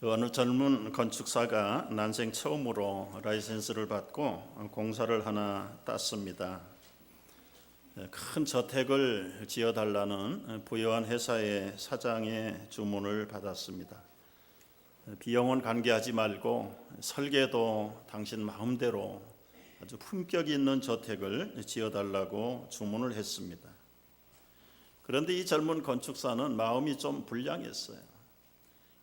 어느 젊은 건축사가 난생 처음으로 라이센스를 받고 공사를 하나 땄습니다. 큰 저택을 지어달라는 부유한 회사의 사장의 주문을 받았습니다. 비용은 관계하지 말고 설계도 당신 마음대로 아주 품격 있는 저택을 지어달라고 주문을 했습니다. 그런데 이 젊은 건축사는 마음이 좀 불량했어요.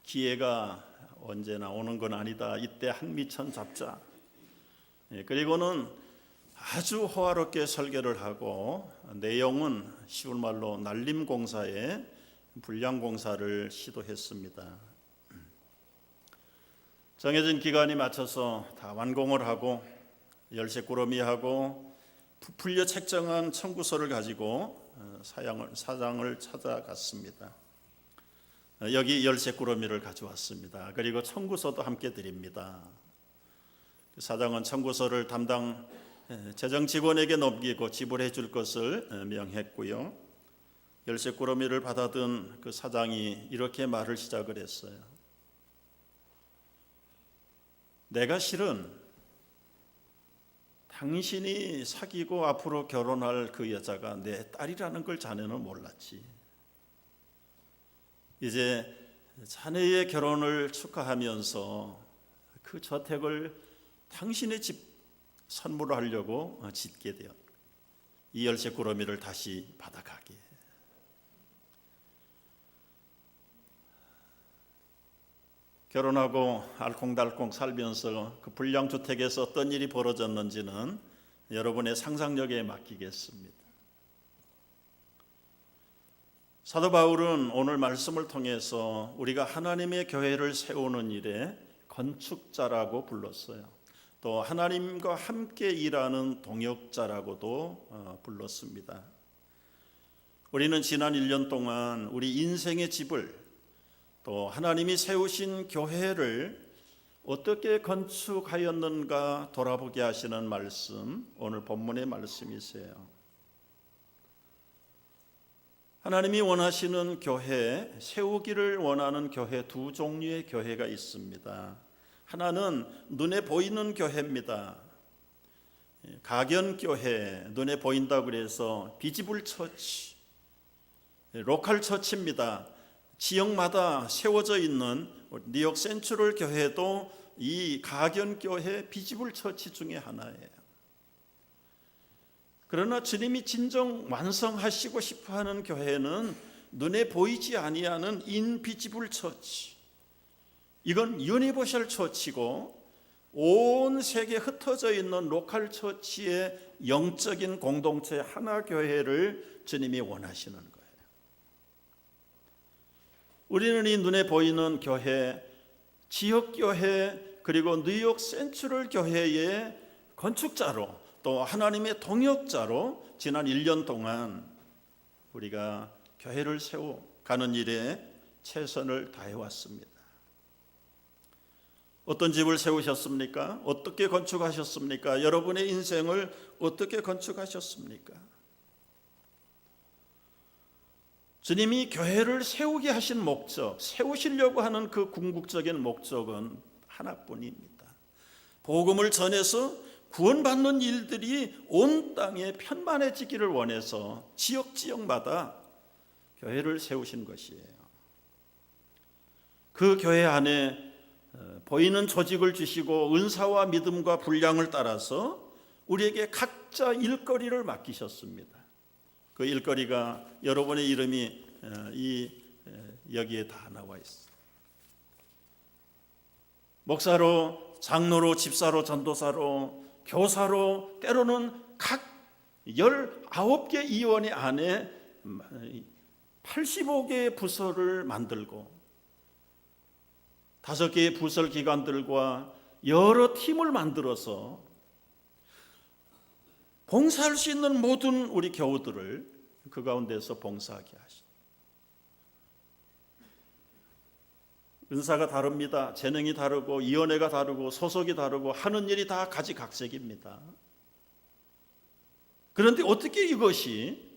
기회가 언제 나오는 건 아니다. 이때 한미천 잡자. 그리고는 아주 호화롭게 설계를 하고 내용은 쉬운 말로 날림공사에 불량공사를 시도했습니다. 정해진 기간이 맞춰서 다 완공을 하고 열쇠꾸러미하고 부풀려 책정한 청구서를 가지고 사장을 찾아갔습니다. 여기 열쇠꾸러미를 가져왔습니다. 그리고 청구서도 함께 드립니다. 사장은 청구서를 담당 재정 직원에게 넘기고 지불해 줄 것을 명했고요. 열쇠꾸러미를 받아든 그 사장이 이렇게 말을 시작을 했어요. 내가 실은 당신이 사귀고 앞으로 결혼할 그 여자가 내 딸이라는 걸 자네는 몰랐지. 이제 자네의 결혼을 축하하면서 그 저택을 당신의 집 선물로 하려고 짓게 되었다. 이 열쇠꾸러미를 다시 받아가게. 결혼하고 알콩달콩 살면서 그 불량주택에서 어떤 일이 벌어졌는지는 여러분의 상상력에 맡기겠습니다. 사도 바울은 오늘 말씀을 통해서 우리가 하나님의 교회를 세우는 일에 건축자라고 불렀어요. 또 하나님과 함께 일하는 동역자라고도 불렀습니다. 우리는 지난 1년 동안 우리 인생의 집을 또 하나님이 세우신 교회를 어떻게 건축하였는가 돌아보게 하시는 말씀, 오늘 본문의 말씀이세요. 하나님이 원하시는 교회, 세우기를 원하는 교회 두 종류의 교회가 있습니다. 하나는 눈에 보이는 교회입니다. 가견교회, 눈에 보인다고 그래서 비지블 처치, 로컬 처치입니다. 지역마다 세워져 있는 뉴욕 센트럴 교회도 이 가견교회 비지블 처치 중에 하나예요. 그러나 주님이 진정 완성하시고 싶어하는 교회는 눈에 보이지 아니하는 인비지블 처치. 이건 유니버셜 처치고 온 세계에 흩어져 있는 로컬 처치의 영적인 공동체 하나 교회를 주님이 원하시는 거예요. 우리는 이 눈에 보이는 교회, 지역교회, 그리고 뉴욕 센트럴 교회의 건축자로 또 하나님의 동역자로 지난 1년 동안 우리가 교회를 세워가는 일에 최선을 다해왔습니다. 어떤 집을 세우셨습니까? 어떻게 건축하셨습니까? 여러분의 인생을 어떻게 건축하셨습니까? 주님이 교회를 세우게 하신 목적, 세우시려고 하는 그 궁극적인 목적은 하나뿐입니다. 복음을 전해서 구원받는 일들이 온 땅에 편만해지기를 원해서 지역마다 교회를 세우신 것이에요. 그 교회 안에 보이는 조직을 주시고 은사와 믿음과 분량을 따라서 우리에게 각자 일거리를 맡기셨습니다. 그 일거리가 여러분의 이름이 여기에 다 나와 있어요. 목사로, 장로로, 집사로, 전도사로, 교사로, 때로는 각 19개 이원회 안에 85개의 부서를 만들고 5개의 부설 기관들과 여러 팀을 만들어서 봉사할 수 있는 모든 우리 교우들을 그 가운데서 봉사하게 하시죠. 은사가 다릅니다. 재능이 다르고 위원회가 다르고 소속이 다르고 하는 일이 다 가지각색입니다. 그런데 어떻게 이것이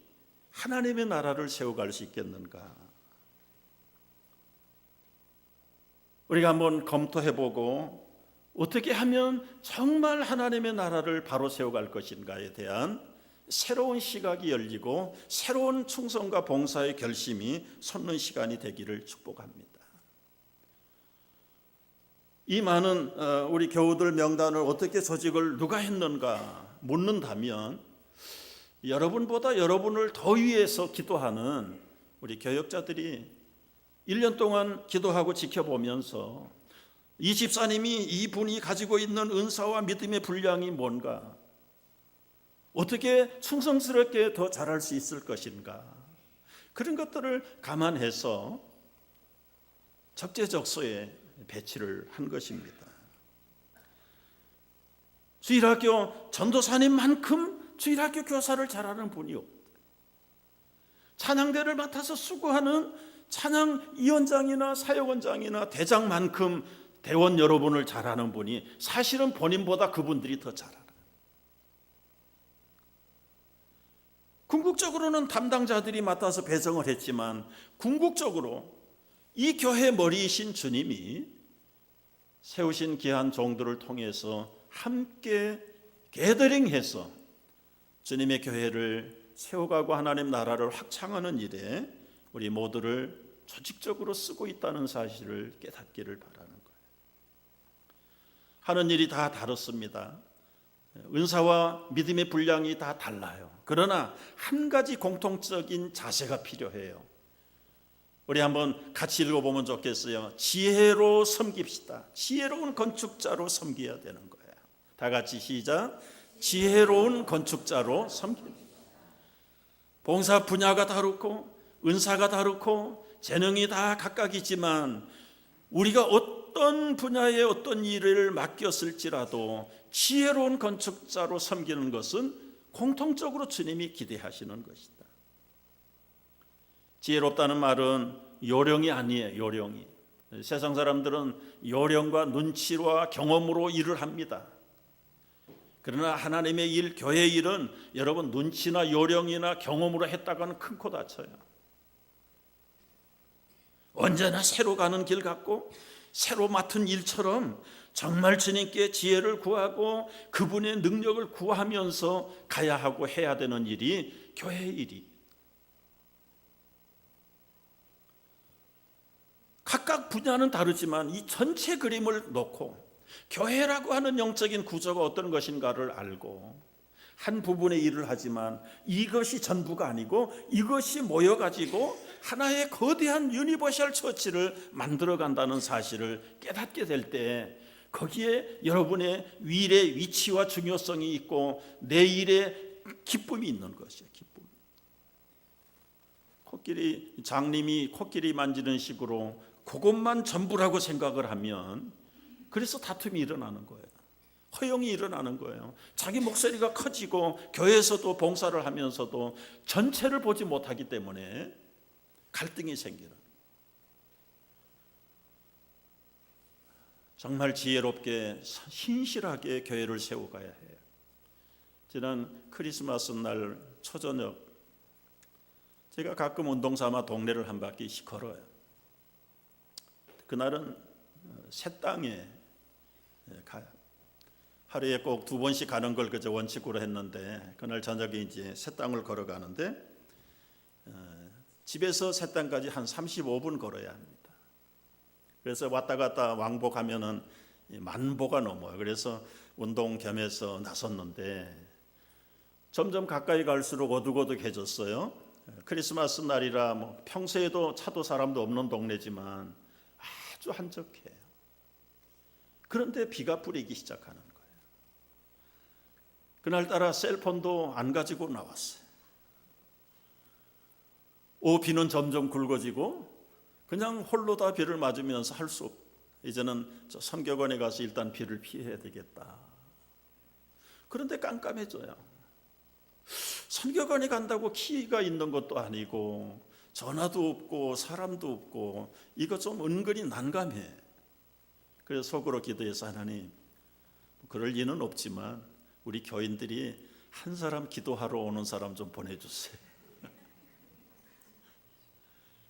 하나님의 나라를 세워갈 수 있겠는가? 우리가 한번 검토해보고 어떻게 하면 정말 하나님의 나라를 바로 세워갈 것인가에 대한 새로운 시각이 열리고 새로운 충성과 봉사의 결심이 솟는 시간이 되기를 축복합니다. 이 많은 우리 교우들 명단을 어떻게 조직을 누가 했는가 묻는다면 여러분보다 여러분을 더 위해서 기도하는 우리 교역자들이 1년 동안 기도하고 지켜보면서 이 집사님이 이분이 가지고 있는 은사와 믿음의 분량이 뭔가, 어떻게 충성스럽게 더 잘할 수 있을 것인가, 그런 것들을 감안해서 적재적소에 배치를 한 것입니다. 주일학교 전도사님만큼 주일학교 교사를 잘하는 분이 없다. 찬양대를 맡아서 수고하는 찬양위원장이나 사역원장이나 대장만큼 대원 여러분을 잘하는 분이 사실은 본인보다 그분들이 더 잘하는. 궁극적으로는 담당자들이 맡아서 배정을 했지만 궁극적으로 이 교회 머리이신 주님이 세우신 귀한 종들을 통해서 함께 게더링해서 주님의 교회를 세워가고 하나님 나라를 확장하는 일에 우리 모두를 조직적으로 쓰고 있다는 사실을 깨닫기를 바라는 거예요. 하는 일이 다 다릅니다. 은사와 믿음의 분량이 다 달라요. 그러나 한 가지 공통적인 자세가 필요해요. 우리 한번 같이 읽어보면 좋겠어요. 지혜로 섬깁시다. 지혜로운 건축자로 섬겨야 되는 거예요. 다 같이 시작. 지혜로운 건축자로 섬깁니다. 봉사 분야가 다르고 은사가 다르고 재능이 다 각각이지만 우리가 어떤 분야에 어떤 일을 맡겼을지라도 지혜로운 건축자로 섬기는 것은 공통적으로 주님이 기대하시는 것이다. 지혜롭다는 말은 요령이 아니에요. 요령이. 세상 사람들은 요령과 눈치와 경험으로 일을 합니다. 그러나 하나님의 일, 교회의 일은 여러분 눈치나 요령이나 경험으로 했다가는 큰 코 다쳐요. 언제나 새로 가는 길 같고 새로 맡은 일처럼 정말 주님께 지혜를 구하고 그분의 능력을 구하면서 가야 하고 해야 되는 일이 교회의 일이. 각각 분야는 다르지만 이 전체 그림을 놓고 교회라고 하는 영적인 구조가 어떤 것인가를 알고 한 부분의 일을 하지만 이것이 전부가 아니고 이것이 모여가지고 하나의 거대한 유니버셜 처치를 만들어간다는 사실을 깨닫게 될 때 거기에 여러분의 일의 위치와 중요성이 있고 내 일에 기쁨이 있는 것이에요. 기쁨. 코끼리 장님이 코끼리 만지는 식으로 그것만 전부라고 생각을 하면 그래서 다툼이 일어나는 거예요. 허용이 일어나는 거예요. 자기 목소리가 커지고 교회에서도 봉사를 하면서도 전체를 보지 못하기 때문에 갈등이 생기는. 정말 지혜롭게 신실하게 교회를 세워가야 해요. 지난 크리스마스 날 초저녁 제가 가끔 운동 삼아 동네를 한 바퀴씩 걸어요. 그날은 새 땅에 가요. 하루에 꼭 2번씩 가는 걸 그저 원칙으로 했는데 그날 저녁에 이제 새 땅을 걸어가는데 집에서 새 땅까지 한 35분 걸어야 합니다. 그래서 왔다 갔다 왕복하면은 만보가 넘어요. 그래서 운동 겸해서 나섰는데 점점 가까이 갈수록 어둑어둑해졌어요. 크리스마스 날이라 뭐 평소에도 차도 사람도 없는 동네지만 아주 한적해요. 그런데 비가 뿌리기 시작하는 거예요. 그날따라 셀폰도 안 가지고 나왔어요. 비는 점점 굵어지고 그냥 홀로 다 비를 맞으면서 할 수 없. 이제는 저 선교관에 가서 일단 비를 피해야 되겠다. 그런데 깜깜해져요. 선교관에 간다고 키가 있는 것도 아니고 전화도 없고 사람도 없고 이거 좀 은근히 난감해. 그래서 속으로 기도해서 하나님 그럴 리는 없지만 우리 교인들이 한 사람 기도하러 오는 사람 좀 보내주세요.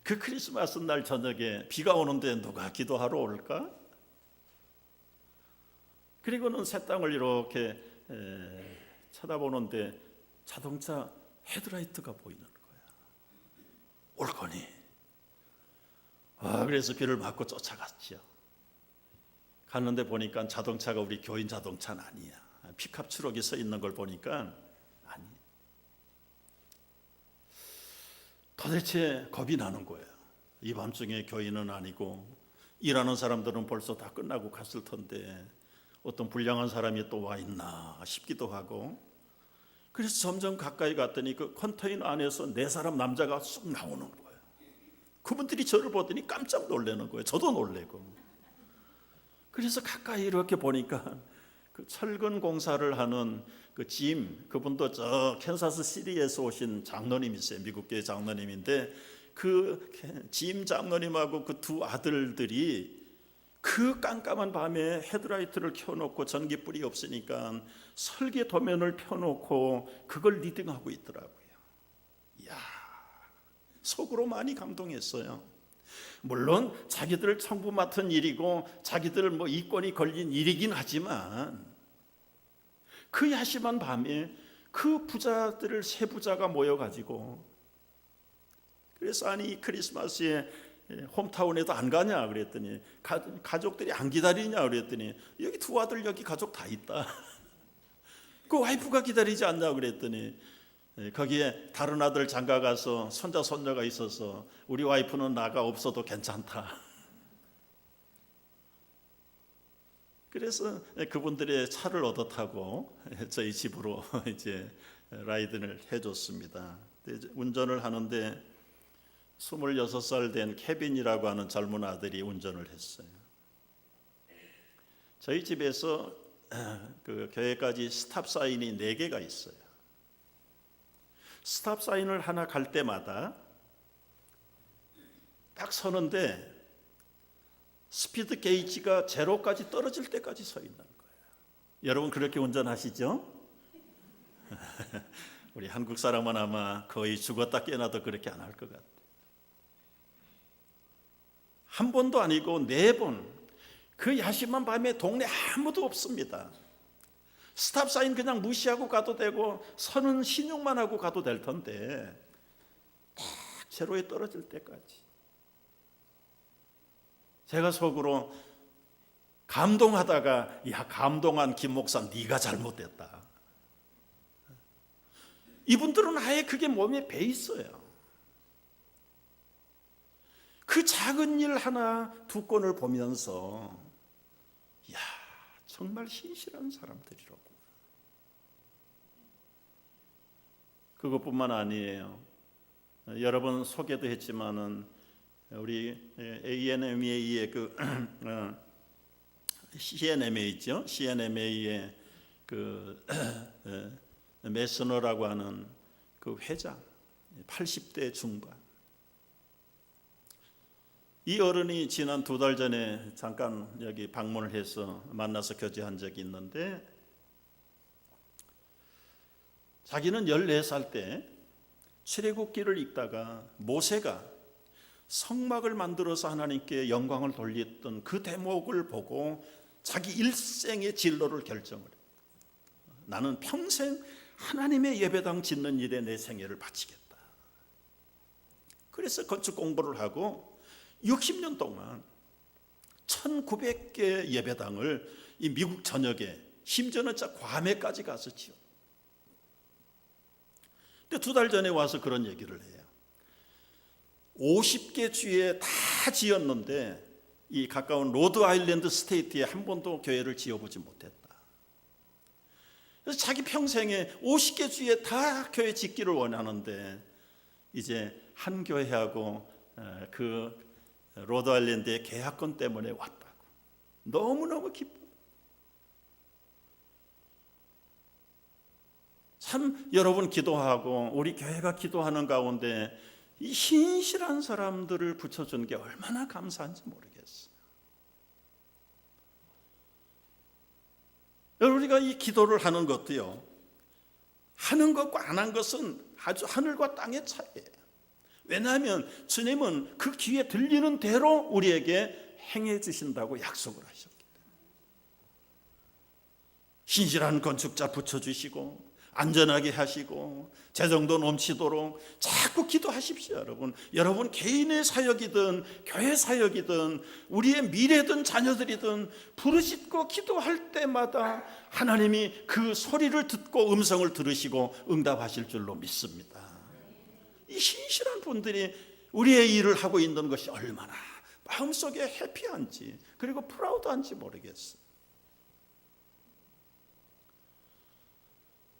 그 크리스마스 날 저녁에 비가 오는데 누가 기도하러 올까? 그리고는 새 땅을 이렇게 쳐다보는데 자동차 헤드라이트가 보이는 거야. 올 거니? 그래서 비를 맞고 쫓아갔죠. 갔는데 보니까 자동차가 우리 교인 자동차는 아니야. 픽업 트럭이 서 있는 걸 보니까 아니. 도대체 겁이 나는 거예요. 이 밤중에 교인은 아니고 일하는 사람들은 벌써 다 끝나고 갔을 텐데 어떤 불량한 사람이 또 와 있나 싶기도 하고, 그래서 점점 가까이 갔더니 그 컨테이너 안에서 4사람 남자가 쑥 나오는 거예요. 그분들이 저를 보더니 깜짝 놀라는 거예요. 저도 놀래고. 그래서 가까이 이렇게 보니까 그 철근 공사를 하는 그 그분도 저 캔사스 시리에서 오신 장로님이세요. 미국 교회 장로님인데 그 장로님하고 그 2 아들들이 그 깜깜한 밤에 헤드라이트를 켜놓고 전기불이 없으니까 설계 도면을 펴놓고 그걸 리딩하고 있더라고요. 이야, 속으로 많이 감동했어요. 물론 자기들 청부 맡은 일이고 자기들 이권이 걸린 일이긴 하지만 그 야심한 밤에 그 부자들을 세 부자가 모여가지고, 그래서 아니 크리스마스에 홈타운에도 안 가냐 그랬더니 가족들이 안 기다리냐 그랬더니 여기 2 아들 여기 가족 다 있다. 그 와이프가 기다리지 않냐 그랬더니 거기에 다른 아들 장가 가서 손자 손녀가 있어서 우리 와이프는 나가 없어도 괜찮다. 그래서 그분들의 차를 얻어 타고 저희 집으로 이제 라이드를 해줬습니다. 운전을 하는데 26살 된 케빈이라고 하는 젊은 아들이 운전을 했어요. 저희 집에서 그 교회까지 스탑 사인이 4개가 있어요. 스탑 사인을 하나 갈 때마다 딱 서는데 스피드 게이지가 제로까지 떨어질 때까지 서 있는 거예요. 여러분 그렇게 운전하시죠? 우리 한국 사람은 아마 거의 죽었다 깨어나도 그렇게 안 할 것 같아요. 한 번도 아니고 4번, 그 야심한 밤에 동네 아무도 없습니다. 스탑 사인 그냥 무시하고 가도 되고 서는 신용만 하고 가도 될 텐데 딱 제로에 떨어질 때까지. 제가 속으로 감동하다가 야, 감동한 김 목사 네가 잘못됐다. 이분들은 아예 그게 몸에 배 있어요. 그 작은 일 하나 2건을 보면서 야, 정말 신실한 사람들이라고. 그것뿐만 아니에요. 여러 번 소개도 했지만은 우리 ANMA의 그 CNMA죠. CNMA의 그 메스너라고 하는 그 회장, 80대 중반. 이 어른이 지난 2달 전에 잠깐 여기 방문을 해서 만나서 교제한 적이 있는데, 자기는 14살 때 출애굽기를 읽다가 모세가 성막을 만들어서 하나님께 영광을 돌렸던 그 대목을 보고 자기 일생의 진로를 결정을 했다. 나는 평생 하나님의 예배당 짓는 일에 내 생애를 바치겠다. 그래서 건축 공부를 하고 60년 동안 1900개 예배당을 이 미국 전역에, 심지어는 괌에까지 가서 지었다. 근데 2달 전에 와서 그런 얘기를 해요. 50개 주에 다 지었는데 이 가까운 로드 아일랜드 스테이트에 한 번도 교회를 지어보지 못했다. 그래서 자기 평생에 50개 주에 다 교회 짓기를 원하는데 이제 한 교회하고 그 로드 아일랜드의 계약권 때문에 왔다고. 너무너무 기뻐. 참 여러분 기도하고 우리 교회가 기도하는 가운데 이 신실한 사람들을 붙여준 게 얼마나 감사한지 모르겠어요. 우리가 이 기도를 하는 것도요, 하는 것과 안 한 것은 아주 하늘과 땅의 차이예요. 왜냐하면 주님은 그 귀에 들리는 대로 우리에게 행해 주신다고 약속을 하셨기 때문에. 신실한 건축자 붙여주시고 안전하게 하시고 재정도 넘치도록 자꾸 기도하십시오. 여러분 개인의 사역이든 교회 사역이든 우리의 미래든 자녀들이든 부르짖고 기도할 때마다 하나님이 그 소리를 듣고 음성을 들으시고 응답하실 줄로 믿습니다. 이 신실한 분들이 우리의 일을 하고 있는 것이 얼마나 마음속에 해피한지 그리고 프라우드한지 모르겠어요.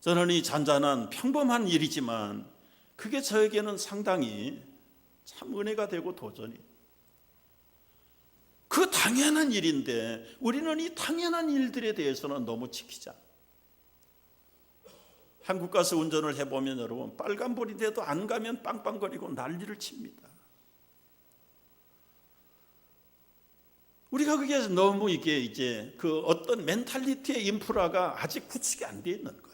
저는 이 잔잔한 평범한 일이지만 그게 저에게는 상당히 참 은혜가 되고 도전이, 그 당연한 일인데 우리는 이 당연한 일들에 대해서는 너무 지키지 않아요. 한국 가서 운전을 해보면 여러분 빨간불인데도 안 가면 빵빵거리고 난리를 칩니다. 우리가 그게 너무 이제 그 어떤 멘탈리티의 인프라가 아직 구축이 안 돼 있는 거예요.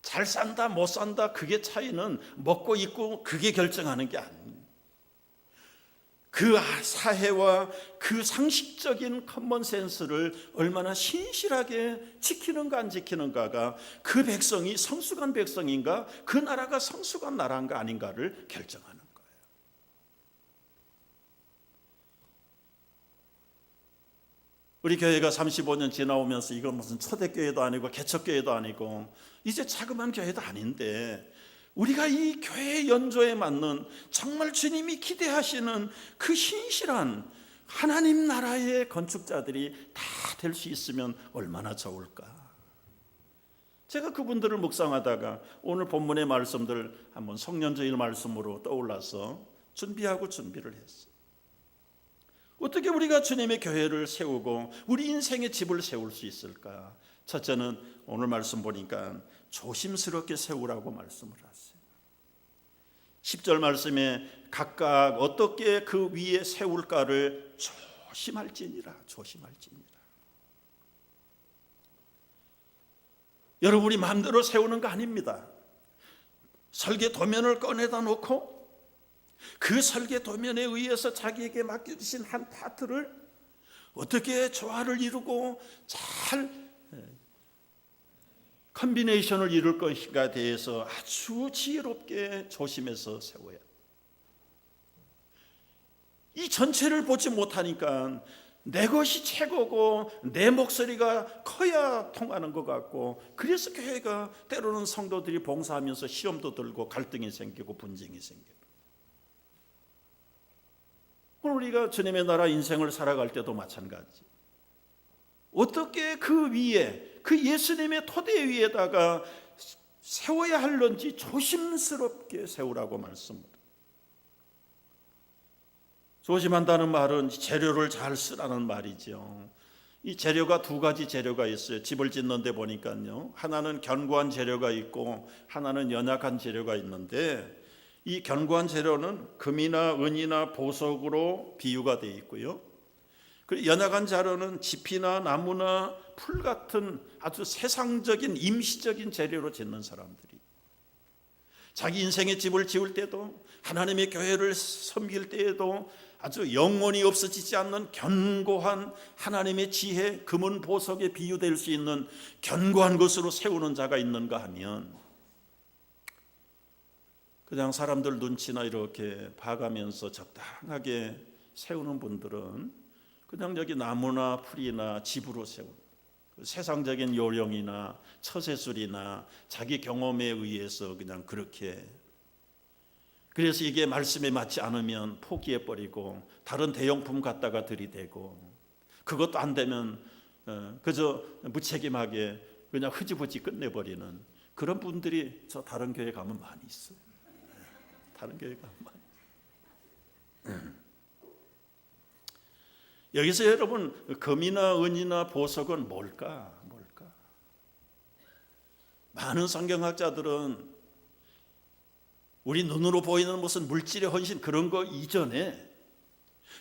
잘 산다 못 산다 그게 차이는 먹고 입고 그게 결정하는 게 아니에요. 그 사회와 그 상식적인 커먼 센스를 얼마나 신실하게 지키는가 안 지키는가가 그 백성이 성숙한 백성인가 그 나라가 성숙한 나라인가 아닌가를 결정하는 거예요. 우리 교회가 35년 지나오면서 이건 무슨 초대교회도 아니고 개척교회도 아니고 이제 자그마한 교회도 아닌데 우리가 이 교회 연조에 맞는 정말 주님이 기대하시는 그 신실한 하나님 나라의 건축자들이 다 될 수 있으면 얼마나 좋을까. 제가 그분들을 묵상하다가 오늘 본문의 말씀들 한번 성년주일 말씀으로 떠올라서 준비를 했어요. 어떻게 우리가 주님의 교회를 세우고 우리 인생의 집을 세울 수 있을까? 첫째는 오늘 말씀 보니까 조심스럽게 세우라고 말씀을 하세요. 10절 말씀에 각각 어떻게 그 위에 세울까를 조심할지니라. 여러분이 마음대로 세우는 거 아닙니다. 설계 도면을 꺼내다 놓고 그 설계 도면에 의해서 자기에게 맡겨주신 한 파트를 어떻게 조화를 이루고 잘 컨비네이션을 이룰 것인가에 대해서 아주 지혜롭게 조심해서 세워야 돼요. 이 전체를 보지 못하니까 내 것이 최고고 내 목소리가 커야 통하는 것 같고, 그래서 교회가 때로는 성도들이 봉사하면서 시험도 들고 갈등이 생기고 분쟁이 생겨요. 오늘 우리가 주님의 나라 인생을 살아갈 때도 마찬가지. 어떻게 그 위에, 그 예수님의 토대 위에다가 세워야 할런지 조심스럽게 세우라고 말씀합니다. 조심한다는 말은 재료를 잘 쓰라는 말이죠. 이 재료가 두 가지 재료가 있어요. 집을 짓는데 보니까요, 하나는 견고한 재료가 있고 하나는 연약한 재료가 있는데, 이 견고한 재료는 금이나 은이나 보석으로 비유가 되어 있고요, 그리고 연약한 재료는 짚이나 나무나 풀 같은 아주 세상적인 임시적인 재료로 짓는 사람들이, 자기 인생의 집을 지을 때도 하나님의 교회를 섬길 때에도 아주 영원히 없어지지 않는 견고한 하나님의 지혜, 금은 보석에 비유될 수 있는 견고한 것으로 세우는 자가 있는가 하면, 그냥 사람들 눈치나 이렇게 봐가면서 적당하게 세우는 분들은 그냥 여기 나무나 풀이나 집으로 세우는, 세상적인 요령이나 처세술이나 자기 경험에 의해서 그냥 그렇게, 그래서 이게 말씀에 맞지 않으면 포기해버리고 다른 대용품 갖다가 들이대고, 그것도 안 되면 그저 무책임하게 그냥 흐지부지 끝내버리는 그런 분들이 저 다른 교회 가면 많이 있어요. 다른 교회 가면 많이. 여기서 여러분, 금이나 은이나 보석은 뭘까? 많은 성경학자들은 우리 눈으로 보이는 무슨 물질의 헌신 그런 거 이전에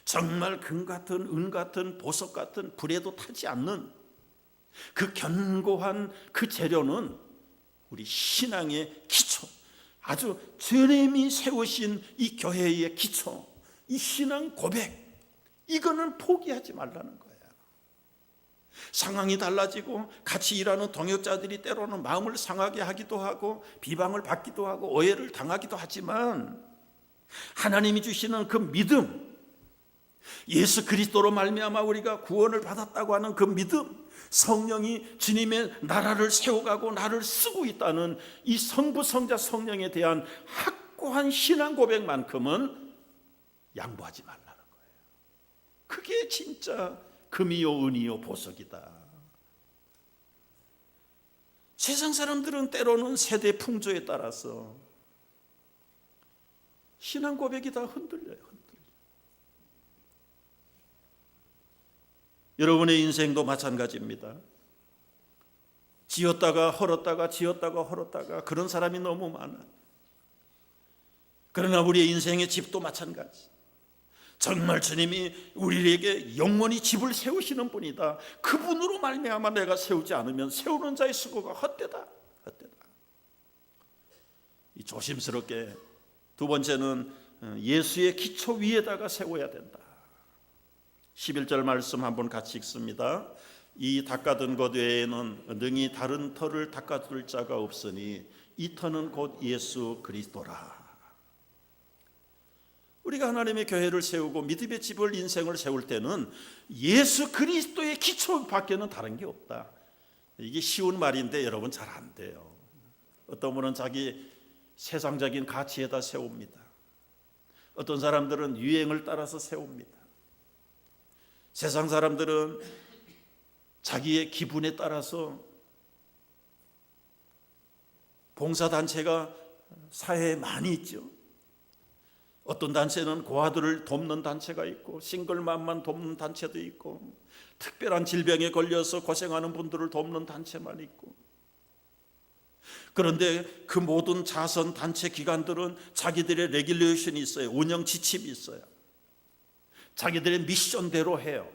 정말 금 같은 은 같은 보석 같은 불에도 타지 않는 그 견고한 그 재료는 우리 신앙의 기초, 아주 주님이 세우신 이 교회의 기초, 이 신앙 고백, 이거는 포기하지 말라는 거예요. 상황이 달라지고 같이 일하는 동역자들이 때로는 마음을 상하게 하기도 하고 비방을 받기도 하고 오해를 당하기도 하지만 하나님이 주시는 그 믿음, 예수 그리스도로 말미암아 우리가 구원을 받았다고 하는 그 믿음, 성령이 주님의 나라를 세워가고 나를 쓰고 있다는 이 성부, 성자, 성령에 대한 확고한 신앙 고백만큼은 양보하지 말라는 거예요. 그게 진짜 금이요 은이요 보석이다. 세상 사람들은 때로는 세대 풍조에 따라서 신앙 고백이 다 흔들려요. 여러분의 인생도 마찬가지입니다. 지었다가 헐었다가 지었다가 헐었다가 그런 사람이 너무 많아. 그러나 우리의 인생의 집도 마찬가지. 정말 주님이 우리에게 영원히 집을 세우시는 분이다. 그분으로 말미암아 내가 세우지 않으면 세우는 자의 수고가 헛되다. 이 조심스럽게 두 번째는 예수의 기초 위에다가 세워야 된다. 11절 말씀 한번 같이 읽습니다. 이 닦아둔 것 외에는 능히 다른 터를 닦아둘 자가 없으니 이 터는 곧 예수 그리스도라. 우리가 하나님의 교회를 세우고 믿음의 집을 인생을 세울 때는 예수 그리스도의 기초 밖에는 다른 게 없다. 이게 쉬운 말인데 여러분 잘 안 돼요. 어떤 분은 자기 세상적인 가치에다 세웁니다. 어떤 사람들은 유행을 따라서 세웁니다. 세상 사람들은 자기의 기분에 따라서 봉사단체가 사회에 많이 있죠. 어떤 단체는 고아들을 돕는 단체가 있고 싱글맘만 돕는 단체도 있고 특별한 질병에 걸려서 고생하는 분들을 돕는 단체만 있고, 그런데 그 모든 자선 단체 기관들은 자기들의 레귤레이션이 있어요. 운영 지침이 있어요. 자기들의 미션대로 해요.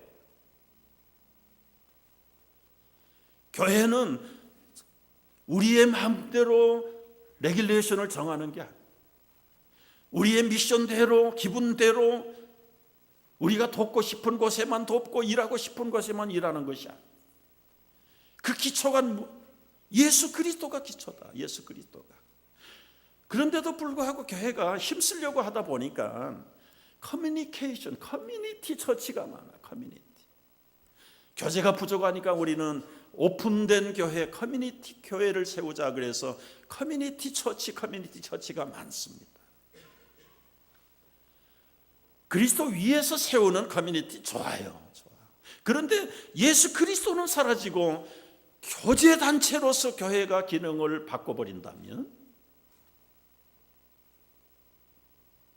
교회는 우리의 마음대로 레귤레이션을 정하는 게 아니에요. 우리의 미션대로 기분대로 우리가 돕고 싶은 곳에만 돕고 일하고 싶은 곳에만 일하는 것이야. 그 기초가 예수 그리스도가 기초다. 예수 그리스도가. 그런데도 불구하고 교회가 힘쓰려고 하다 보니까 커뮤니케이션, 커뮤니티 처치가 많아. 커뮤니티. 교제가 부족하니까 우리는 오픈된 교회, 커뮤니티 교회를 세우자 그래서 커뮤니티 처치가 많습니다. 그리스도 위에서 세우는 커뮤니티 좋아요. 그런데 예수 그리스도는 사라지고 교제 단체로서 교회가 기능을 바꿔버린다면,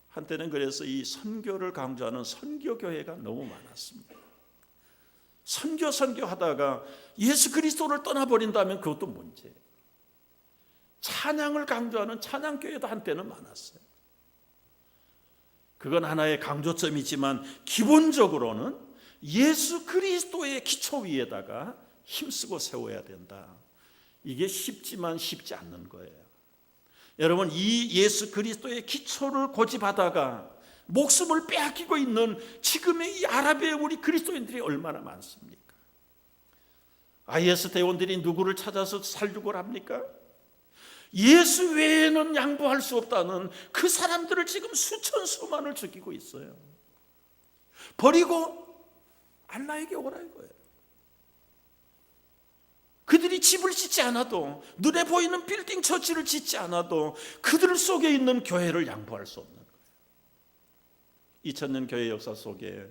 한때는 그래서 이 선교를 강조하는 선교교회가 너무 많았습니다. 선교하다가 예수 그리스도를 떠나버린다면 그것도 문제예요. 찬양을 강조하는 찬양교회도 한때는 많았어요. 그건 하나의 강조점이지만 기본적으로는 예수 그리스도의 기초 위에다가 힘쓰고 세워야 된다. 이게 쉽지만 쉽지 않는 거예요. 여러분, 이 예수 그리스도의 기초를 고집하다가 목숨을 빼앗기고 있는 지금의 이 아랍의 우리 그리스도인들이 얼마나 많습니까? IS 대원들이 누구를 찾아서 살육을 합니까? 예수 외에는 양보할 수 없다는 그 사람들을 지금 수천 수만을 죽이고 있어요. 버리고 알라에게 오라 이거예요. 그들이 집을 짓지 않아도, 눈에 보이는 빌딩 처치를 짓지 않아도 그들 속에 있는 교회를 양보할 수 없는 거예요. 2000년 교회 역사 속에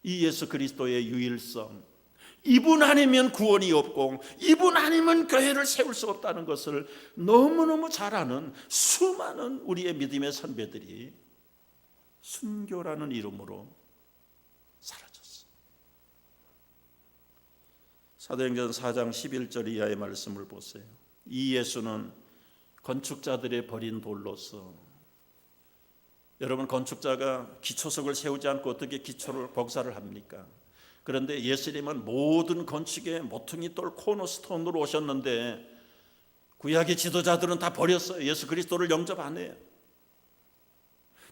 이 예수 그리스도의 유일성, 이분 아니면 구원이 없고 이분 아니면 교회를 세울 수 없다는 것을 너무너무 잘 아는 수많은 우리의 믿음의 선배들이 순교라는 이름으로 사라졌어요. 사도행전 4장 11절 이하의 말씀을 보세요. 이 예수는 건축자들의 버린 돌로서, 여러분, 건축자가 기초석을 세우지 않고 어떻게 기초를 공사를 합니까? 그런데 예수님은 모든 건축의 모퉁이 돌 코너스톤으로 오셨는데 구약의 지도자들은 다 버렸어요. 예수 그리스도를 영접 안 해요.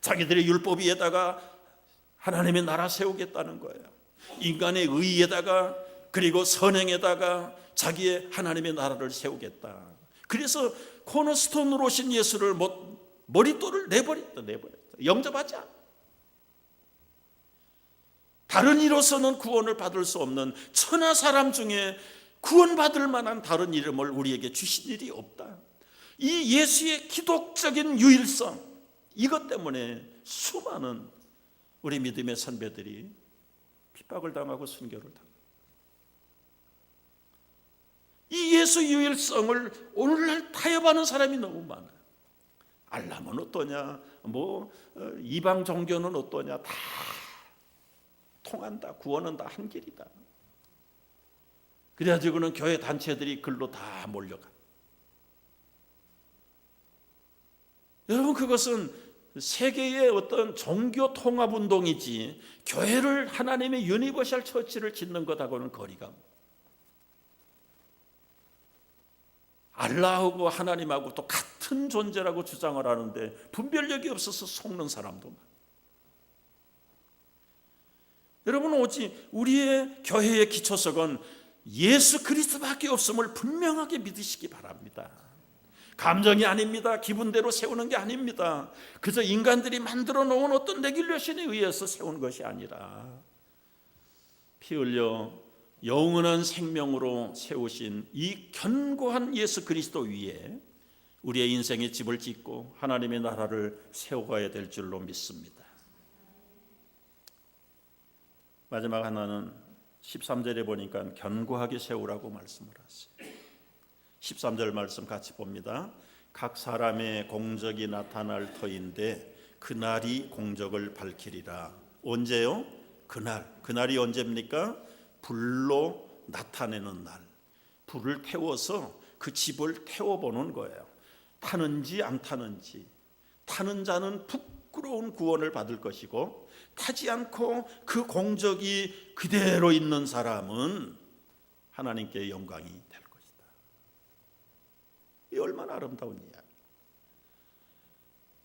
자기들의 율법 위에다가 하나님의 나라 세우겠다는 거예요. 인간의 의에다가 그리고 선행에다가 자기의 하나님의 나라를 세우겠다. 그래서 코너스톤으로 오신 예수를 머릿돌을 내버렸다. 영접하지 않아. 다른 이로서는 구원을 받을 수 없는 천하 사람 중에 구원받을 만한 다른 이름을 우리에게 주신 일이 없다. 이 예수의 기독적인 유일성, 이것 때문에 수많은 우리 믿음의 선배들이 핍박을 당하고 순교를 당합니다. 이 예수 유일성을 오늘날 타협하는 사람이 너무 많아요. 알람은 어떠냐, 이방 종교는 어떠냐, 다 통한다. 구원은 다 한 길이다. 그래가지고는 교회 단체들이 글로 다 몰려가. 여러분, 그것은 세계의 어떤 종교 통합 운동이지 교회를 하나님의 유니버셜 처치를 짓는 것하고는 거리가. 알라하고 하나님하고 또 같은 존재라고 주장을 하는데 분별력이 없어서 속는 사람도 많아요. 여러분, 오직 우리의 교회의 기초석은 예수 그리스도밖에 없음을 분명하게 믿으시기 바랍니다. 감정이 아닙니다. 기분대로 세우는 게 아닙니다. 그저 인간들이 만들어 놓은 어떤 레귤레이션에 의해서 세운 것이 아니라 피 흘려 영원한 생명으로 세우신 이 견고한 예수 그리스도 위에 우리의 인생의 집을 짓고 하나님의 나라를 세워가야 될 줄로 믿습니다. 마지막 하나는 13절에 보니까 견고하게 세우라고 말씀을 하세요. 13절 말씀 같이 봅니다. 각 사람의 공적이 나타날 터인데 그날이 공적을 밝히리라. 언제요? 그날이 언제입니까? 불로 나타내는 날. 불을 태워서 그 집을 태워보는 거예요. 타는지 안 타는지. 타는 자는 부끄러운 구원을 받을 것이고, 타지 않고 그 공적이 그대로 있는 사람은 하나님께 영광이 될 것이다. 이 얼마나 아름다운 이야기.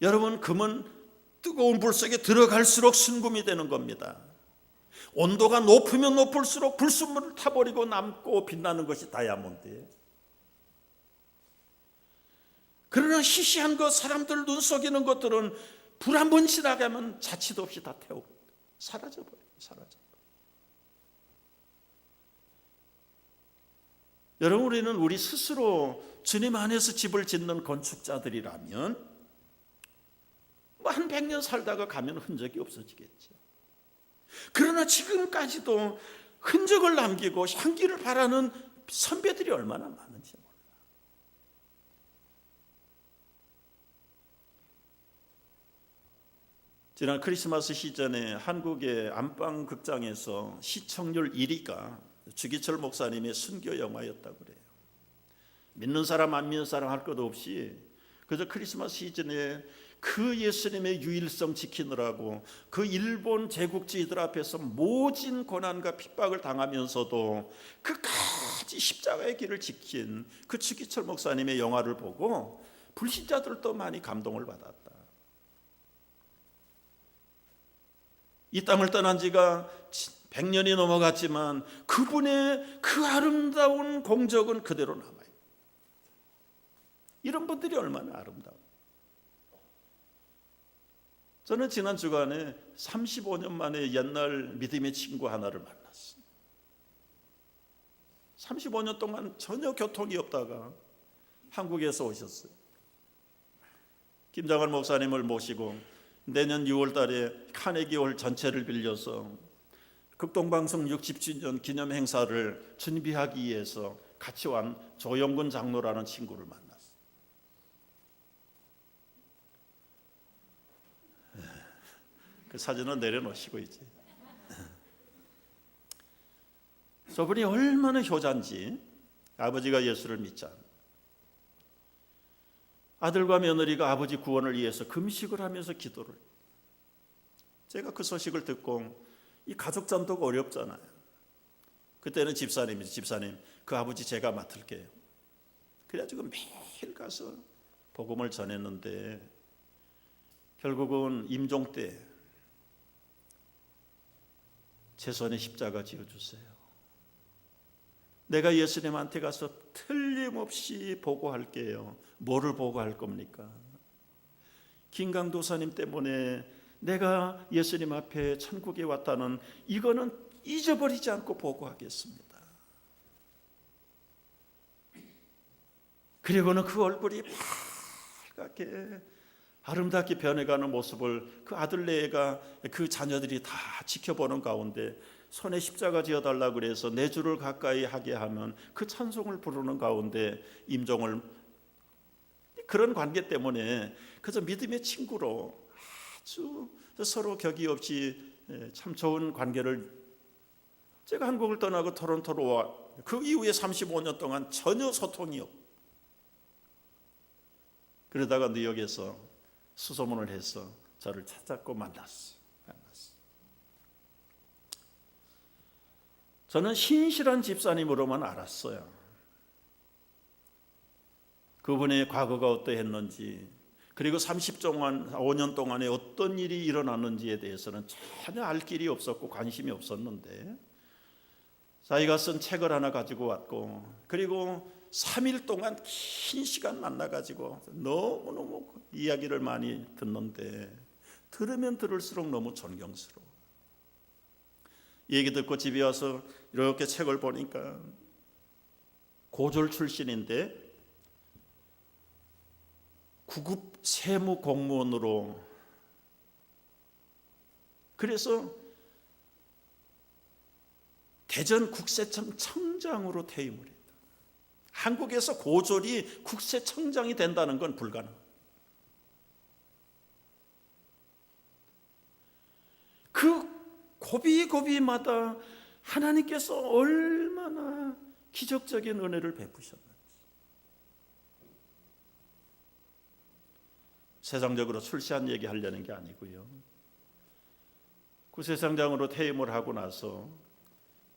여러분, 금은 뜨거운 불 속에 들어갈수록 순금이 되는 겁니다. 온도가 높으면 높을수록 불순물을 타버리고 남고 빛나는 것이 다이아몬드예요. 그러나 시시한 것, 사람들 눈 속이는 것들은 불 한 번 지나가면 자취도 없이 다 태우고 사라져버려요. 여러분, 우리는 우리 스스로 주님 안에서 집을 짓는 건축자들이라면 한 100년 살다가 가면 흔적이 없어지겠죠. 그러나 지금까지도 흔적을 남기고 향기를 바라는 선배들이 얼마나 많은지 몰라. 지난 크리스마스 시즌에 한국의 안방 극장에서 시청률 1위가 주기철 목사님의 순교 영화였다고 그래요. 믿는 사람 안 믿는 사람 할 것 없이 그저 크리스마스 시즌에 그 예수님의 유일성 지키느라고 그 일본 제국주의들 앞에서 모진 고난과 핍박을 당하면서도 끝까지 십자가의 길을 지킨 그 주기철 목사님의 영화를 보고 불신자들도 많이 감동을 받았다. 이 땅을 떠난 지가 100년이 넘어갔지만 그분의 그 아름다운 공적은 그대로 남아요. 이런 분들이 얼마나 아름다워요. 저는 지난 주간에 35년 만에 옛날 믿음의 친구 하나를 만났어요. 35년 동안 전혀 교통이 없다가 한국에서 오셨어요. 김장환 목사님을 모시고 내년 6월 달에 카네기홀 전체를 빌려서 극동방송 60주년 기념 행사를 준비하기 위해서 같이 온 조영근 장로라는 친구를 만났어요. 그 사진은 내려놓으시고 이제 저분이 얼마나 효자인지. 아버지가 예수를 믿지 않아요. 아들과 며느리가 아버지 구원을 위해서 금식을 하면서 기도를. 제가 그 소식을 듣고 이 가족 전도가 어렵잖아요. 그때는 집사님 그 아버지 제가 맡을게요. 그래가지고 매일 가서 복음을 전했는데 결국은 임종 때 제 손에 십자가 지어주세요. 내가 예수님한테 가서 틀림없이 보고할게요. 뭐를 보고할 겁니까? 김강도사님 때문에 내가 예수님 앞에 천국에 왔다는 이거는 잊어버리지 않고 보고하겠습니다. 그리고는 그 얼굴이 빨갛게 아름답게 변해가는 모습을 그 아들네가 그 자녀들이 다 지켜보는 가운데 손에 십자가 지어달라고 그래서 내 주를 가까이 하게 하면 그 찬송을 부르는 가운데 임종을 그런 관계 때문에 그저 믿음의 친구로 아주 서로 격이 없이 참 좋은 관계를 제가 한국을 떠나고 토론토로 와 그 이후에 35년 동안 전혀 소통이 없고 그러다가 뉴욕에서 수소문을 해서 저를 찾았고 만났어요. 저는 신실한 집사님으로만 알았어요. 그분의 과거가 어떠했는지 그리고 5년 동안에 어떤 일이 일어났는지에 대해서는 전혀 알 길이 없었고 관심이 없었는데 자기가 쓴 책을 하나 가지고 왔고 그리고 3일 동안 긴 시간 만나가지고 너무너무 이야기를 많이 듣는데 들으면 들을수록 너무 존경스러워. 얘기 듣고 집에 와서 이렇게 책을 보니까 고졸 출신인데 9급 세무 공무원으로 그래서 대전 국세청 청장으로 퇴임을 했다. 한국에서 고졸이 국세청장이 된다는 건 불가능. 그 고비고비마다 하나님께서 얼마나 기적적인 은혜를 베푸셨는지. 세상적으로 출세한 얘기 하려는 게 아니고요. 국세청장으로 퇴임을 하고 나서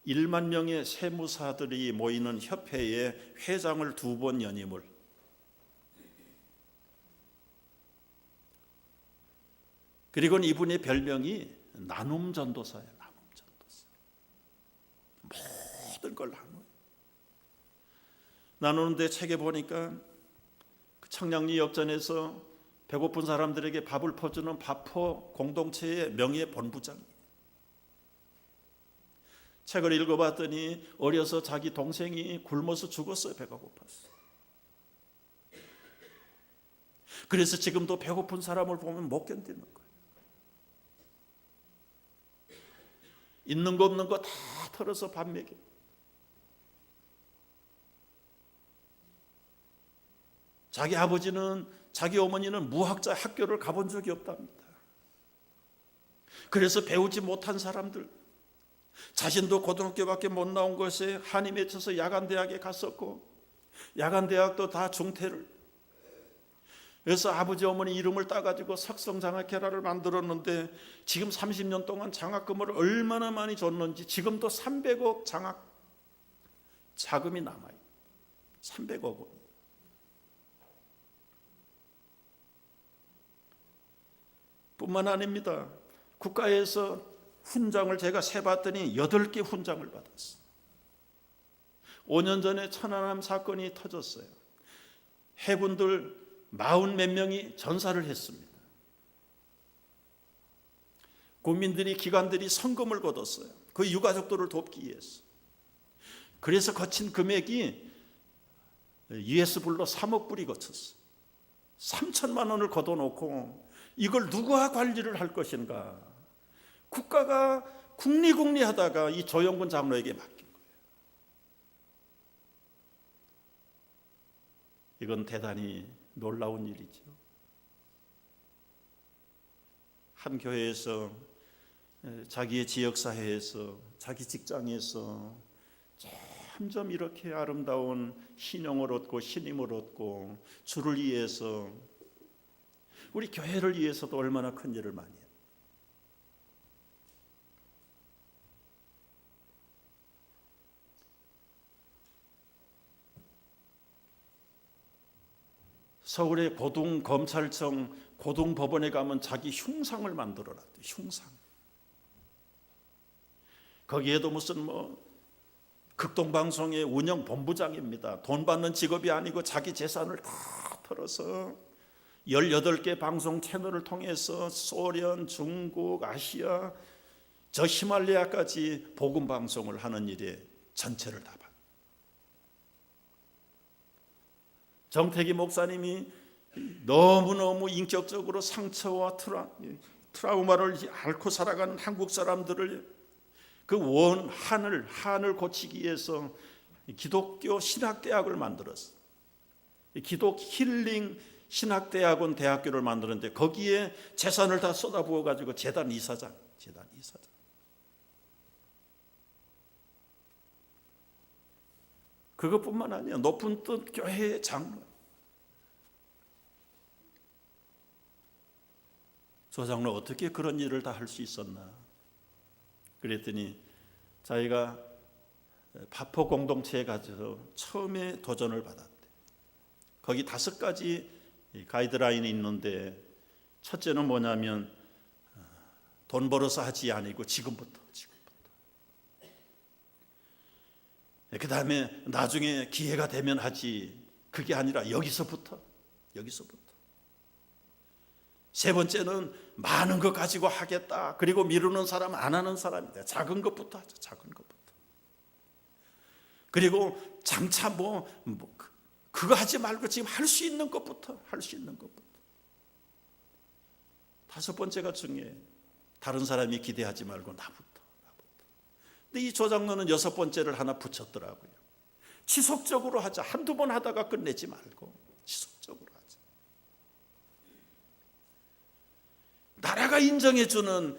1만 명의 세무사들이 모이는 협회에 회장을 2번 연임을 그리고는 이분의 별명이 나눔전도사예요. 나눔전도사. 모든 걸 나누는데 책에 보니까 그 청량리 역전에서 배고픈 사람들에게 밥을 퍼주는 밥포 공동체의 명예 본부장이에요. 책을 읽어봤더니 어려서 자기 동생이 굶어서 죽었어요. 배가 고팠어. 그래서 지금도 배고픈 사람을 보면 못 견디는 거예요. 있는 거 없는 거 다 털어서 밥 먹여. 자기 아버지는 자기 어머니는 무학자 학교를 가본 적이 없답니다. 그래서 배우지 못한 사람들 자신도 고등학교밖에 못 나온 것에 한이 맺혀서 야간대학에 갔었고 야간대학도 다 중퇴를 그래서 아버지 어머니 이름을 따가지고 석성장학회라를 만들었는데 지금 30년 동안 장학금을 얼마나 많이 줬는지 지금도 300억 장학 자금이 남아요. 300억 원. 뿐만 아닙니다. 국가에서 훈장을 제가 세봤더니 8개 훈장을 받았어요. 5년 전에 천안함 사건이 터졌어요. 해군들 40 몇 명이 전사를 했습니다. 국민들이 기관들이 성금을 거뒀어요. 그 유가족들을 돕기 위해서. 그래서 거친 금액이 US불로 3억 불이 거쳤어요. 3천만 원을 걷어놓고 이걸 누가 관리를 할 것인가. 국가가 국리하다가 이 조영근 장로에게 맡긴 거예요. 이건 대단히 놀라운 일이죠. 한 교회에서 자기의 지역사회에서 자기 직장에서 점점 이렇게 아름다운 신용을 얻고 신임을 얻고 주를 위해서 우리 교회를 위해서도 얼마나 큰 일을 많이 해요. 서울의 고등검찰청 고등법원에 가면 자기 흉상을 만들어놨대. 흉상. 거기에도 무슨 극동방송의 운영 본부장입니다. 돈 받는 직업이 아니고 자기 재산을 다 털어서 18개 방송 채널을 통해서 소련, 중국, 아시아, 저 히말라야까지 복음 방송을 하는 일에 전체를 다 받. 정태기 목사님이 너무너무 인격적으로 상처와 트라우마를 앓고 살아가는 한국 사람들을 그 한을 고치기 위해서 기독교 신학대학을 만들었어요. 기독 힐링 신학대학원 대학교를 만들었는데 거기에 재산을 다 쏟아부어 가지고 재단 이사장. 그것뿐만 아니야. 높은 뜻 교회의 장로. 조 장로 어떻게 그런 일을 다 할 수 있었나? 그랬더니 자기가 파포 공동체에 가서 처음에 도전을 받았대. 거기 5가지 가이드라인이 있는데 첫째는 뭐냐면 돈 벌어서 하지 아니고 지금부터. 그 다음에 나중에 기회가 되면 하지, 그게 아니라 여기서부터. 세 번째는 많은 거 가지고 하겠다. 그리고 미루는 사람 안 하는 사람이다. 작은 것부터 하자. 작은 것부터. 그리고 장차 그거 하지 말고 지금 할 수 있는 것부터. 5번째가 중요해. 다른 사람이 기대하지 말고 나부터. 근데 이 조장로는 6번째를 하나 붙였더라고요. 지속적으로 하자. 한두 번 하다가 끝내지 말고 지속적으로 하자. 나라가 인정해주는,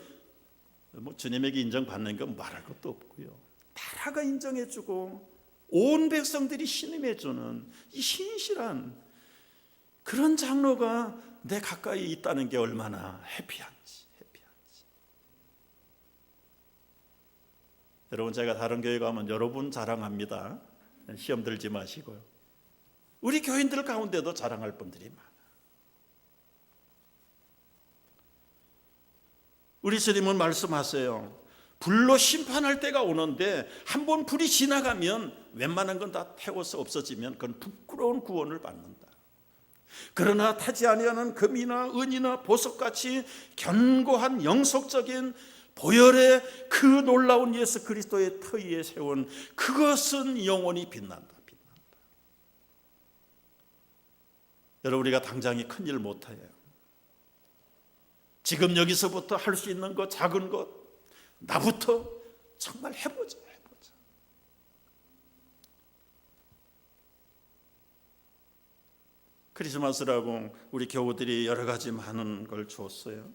주님에게 인정받는 건 말할 것도 없고요. 나라가 인정해주고 온 백성들이 신임해주는 이 신실한 그런 장로가 내 가까이 있다는 게 얼마나 해피한지. 여러분, 제가 다른 교회 가면 여러분 자랑합니다. 시험 들지 마시고요. 우리 교인들 가운데도 자랑할 분들이 많아. 우리 스님은 말씀하세요. 불로 심판할 때가 오는데 한번 불이 지나가면 웬만한 건 다 태워서 없어지면 그건 부끄러운 구원을 받는다. 그러나 타지 아니하는 금이나 은이나 보석같이 견고한 영속적인 보혈의 그 놀라운 예수 그리스도의 터 위에 세운 그것은 영원히 빛난다. 여러분, 우리가 당장에 큰일 못해요. 지금 여기서부터 할 수 있는 것, 작은 것, 나부터 정말 해보자. 크리스마스라고 우리 교우들이 여러 가지 많은 걸 주었어요.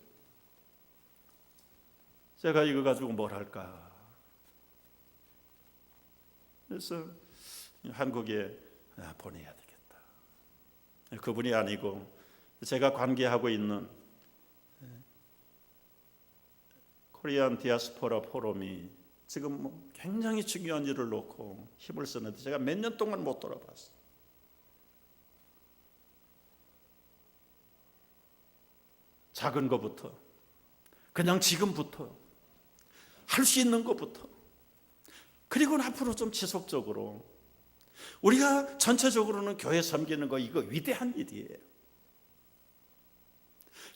제가 이거 가지고 뭘 할까? 그래서 한국에 보내야 되겠다. 그분이 아니고 제가 관계하고 있는 코리안 디아스포라 포럼이 지금 굉장히 중요한 일을 놓고 힘을 쓰는데 제가 몇 년 동안 못 돌아봤어요. 작은 것부터, 그냥 지금부터 할 수 있는 것부터, 그리고 앞으로 좀 지속적으로 우리가 전체적으로는 교회 섬기는 거 이거 위대한 일이에요.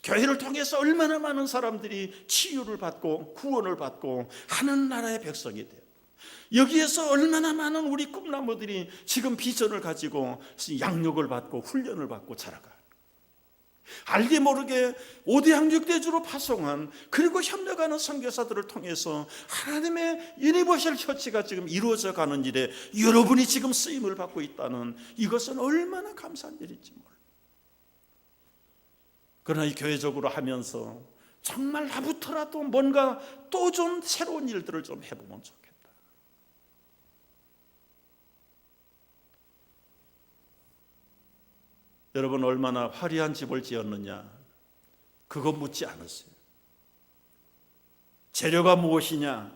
교회를 통해서 얼마나 많은 사람들이 치유를 받고 구원을 받고 하는 나라의 백성이 돼요. 여기에서 얼마나 많은 우리 꿈나무들이 지금 비전을 가지고 양육을 받고 훈련을 받고 자라가. 알게 모르게 5대양 6대주로 파송한, 그리고 협력하는 선교사들을 통해서 하나님의 유니버셜 처치가 지금 이루어져 가는 일에 여러분이 지금 쓰임을 받고 있다는, 이것은 얼마나 감사한 일인지 몰라요. 그러나 이 교회적으로 하면서 정말 나부터라도 뭔가 또 좀 새로운 일들을 좀 해보면 좋겠다. 여러분, 얼마나 화려한 집을 지었느냐, 그거 묻지 않았어요. 재료가 무엇이냐?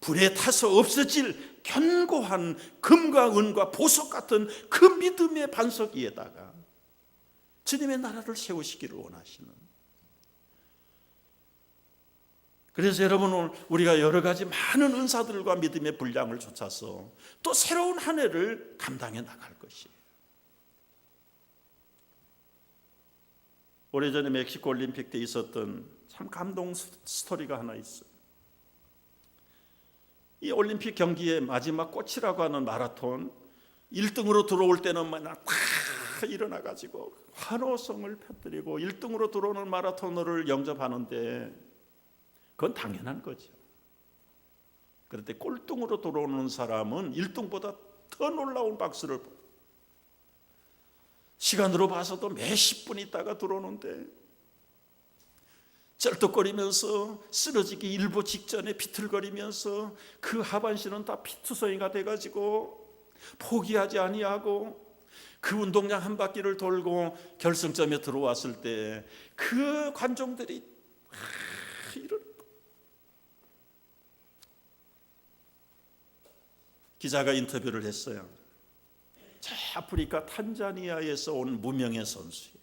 불에 타서 없어질 견고한 금과 은과 보석 같은 그 믿음의 반석 위에다가 주님의 나라를 세우시기를 원하시는. 그래서 여러분, 오늘 우리가 여러 가지 많은 은사들과 믿음의 분량을 쫓아서 또 새로운 한 해를 감당해 나갈 것이에요. 오래전에 멕시코 올림픽 때 있었던 참 감동 스토리가 하나 있어요. 이 올림픽 경기의 마지막 꽃이라고 하는 마라톤 1등으로 들어올 때는 막 일어나가지고 환호성을 펴드리고 1등으로 들어오는 마라토너를 영접하는데 그건 당연한 거죠. 그런데 꼴등으로 들어오는 사람은 1등보다 더 놀라운 박수를 시간으로 봐서도 몇십 분 있다가 들어오는데 쩔뚝거리면서 쓰러지기 일보 직전에 비틀거리면서 그 하반신은 다 피투성이가 돼가지고 포기하지 아니하고 그 운동장 한 바퀴를 돌고 결승점에 들어왔을 때 그 관중들이 이런 기자가 인터뷰를 했어요. 저 아프리카 탄자니아에서 온 무명의 선수예요.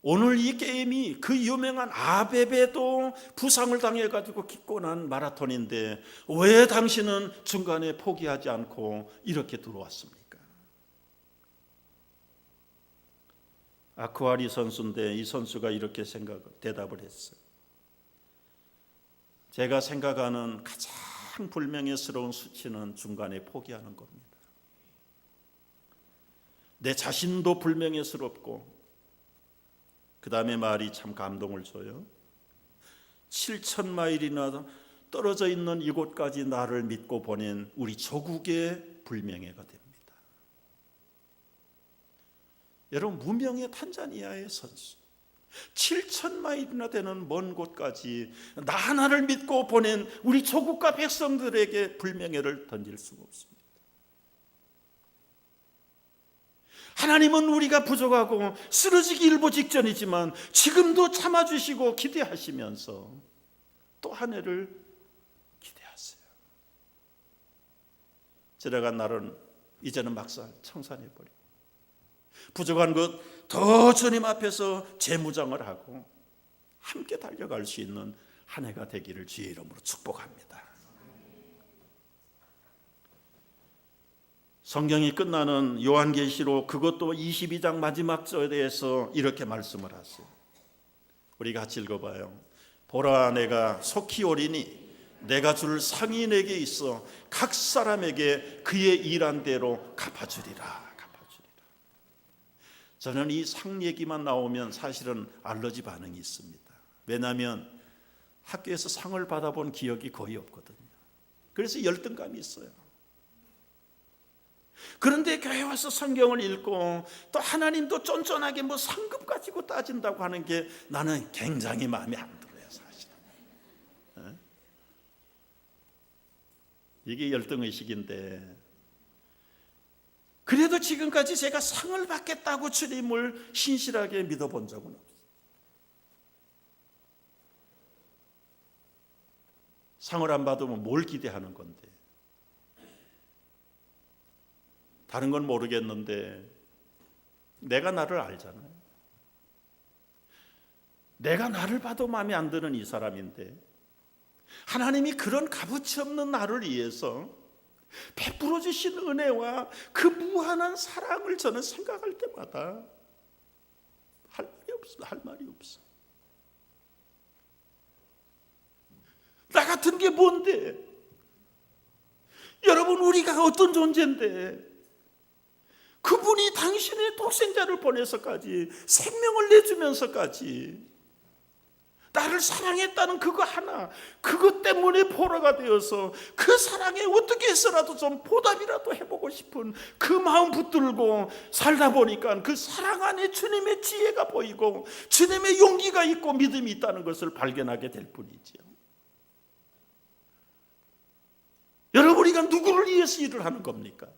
오늘 이 게임이 그 유명한 아베베도 부상을 당해가지고 기권한 마라톤인데 왜 당신은 중간에 포기하지 않고 이렇게 들어왔습니까? 아쿠아리 선수인데 이 선수가 이렇게 대답을 했어요. 제가 생각하는 가장 불명예스러운 수치는 중간에 포기하는 겁니다. 내 자신도 불명예스럽고 그 다음에 말이 참 감동을 줘요. 7,000마일이나 떨어져 있는 이곳까지 나를 믿고 보낸 우리 조국의 불명예가 됩니다. 여러분, 무명의 탄자니아의 선수 7,000마일이나 되는 먼 곳까지 나 하나를 믿고 보낸 우리 조국과 백성들에게 불명예를 던질 수가 없습니다. 하나님은 우리가 부족하고 쓰러지기 일보 직전이지만 지금도 참아주시고 기대하시면서 또 한 해를 기대하세요. 지나간 날은 이제는 막상 청산해버리고 부족한 것 더 주님 앞에서 재무장을 하고 함께 달려갈 수 있는 한 해가 되기를 주의 이름으로 축복합니다. 성경이 끝나는 요한계시록 그것도 22장 마지막 절에서 이렇게 말씀을 하세요. 우리 같이 읽어봐요. 보라, 내가 속히 오리니 내가 줄 상이 내게 있어 각 사람에게 그의 일한 대로 갚아주리라. 저는 이 상 얘기만 나오면 사실은 알러지 반응이 있습니다. 왜냐하면 학교에서 상을 받아본 기억이 거의 없거든요. 그래서 열등감이 있어요. 그런데 교회 와서 성경을 읽고 또 하나님도 쫀쫀하게 뭐 상급 가지고 따진다고 하는 게 나는 굉장히 마음에 안 들어요, 사실은. 이게 열등의식인데, 그래도 지금까지 제가 상을 받겠다고 주님을 신실하게 믿어본 적은 없어요. 상을 안 받으면 뭘 기대하는 건데? 다른 건 모르겠는데 내가 나를 알잖아요. 내가 나를 봐도 마음에 안 드는 이 사람인데 하나님이 그런 값어치 없는 나를 위해서 베풀어 주신 은혜와 그 무한한 사랑을 저는 생각할 때마다 할 말이 없어. 나 같은 게 뭔데? 여러분, 우리가 어떤 존재인데 그분이 당신의 독생자를 보내서까지 생명을 내주면서까지 나를 사랑했다는 그거 하나, 그것 때문에 포로가 되어서 그 사랑에 어떻게 해서라도 좀 보답이라도 해보고 싶은 그 마음 붙들고 살다 보니까 그 사랑 안에 주님의 지혜가 보이고 주님의 용기가 있고 믿음이 있다는 것을 발견하게 될 뿐이지요. 여러분, 우리가 누구를 위해서 일을 하는 겁니까?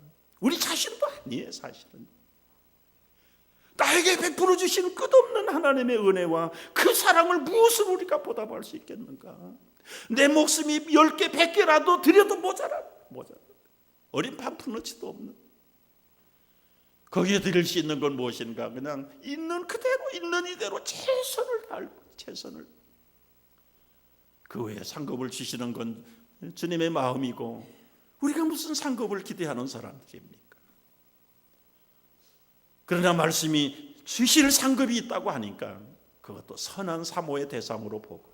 우리 자신도 아니에요, 사실은. 나에게 베풀어 주신 끝없는 하나님의 은혜와 그 사랑을 무엇을 우리가 보답할 수 있겠는가? 내 목숨이 10개, 100개라도 드려도 모자라. 어린 판 푸너치도 없는. 거기에 드릴 수 있는 건 무엇인가? 그냥 있는 그대로 있는 이대로 최선을 다할 최선을. 그 외에 상급을 주시는 건 주님의 마음이고 우리가 무슨 상급을 기대하는 사람들입니까? 그러나 말씀이 주실 상급이 있다고 하니까 그것도 선한 사모의 대상으로 보고,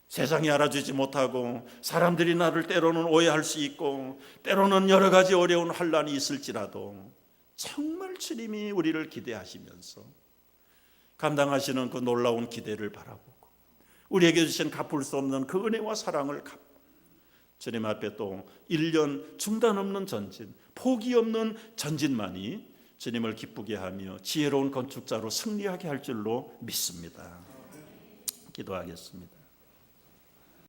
세상이 알아주지 못하고 사람들이 나를 때로는 오해할 수 있고 때로는 여러 가지 어려운 환난이 있을지라도 정말 주님이 우리를 기대하시면서 감당하시는 그 놀라운 기대를 바라보고 우리에게 주신 갚을 수 없는 그 은혜와 사랑을 갚고 주님 앞에 또 1년 중단 없는 전진, 포기 없는 전진만이 주님을 기쁘게 하며 지혜로운 건축자로 승리하게 할 줄로 믿습니다. 기도하겠습니다.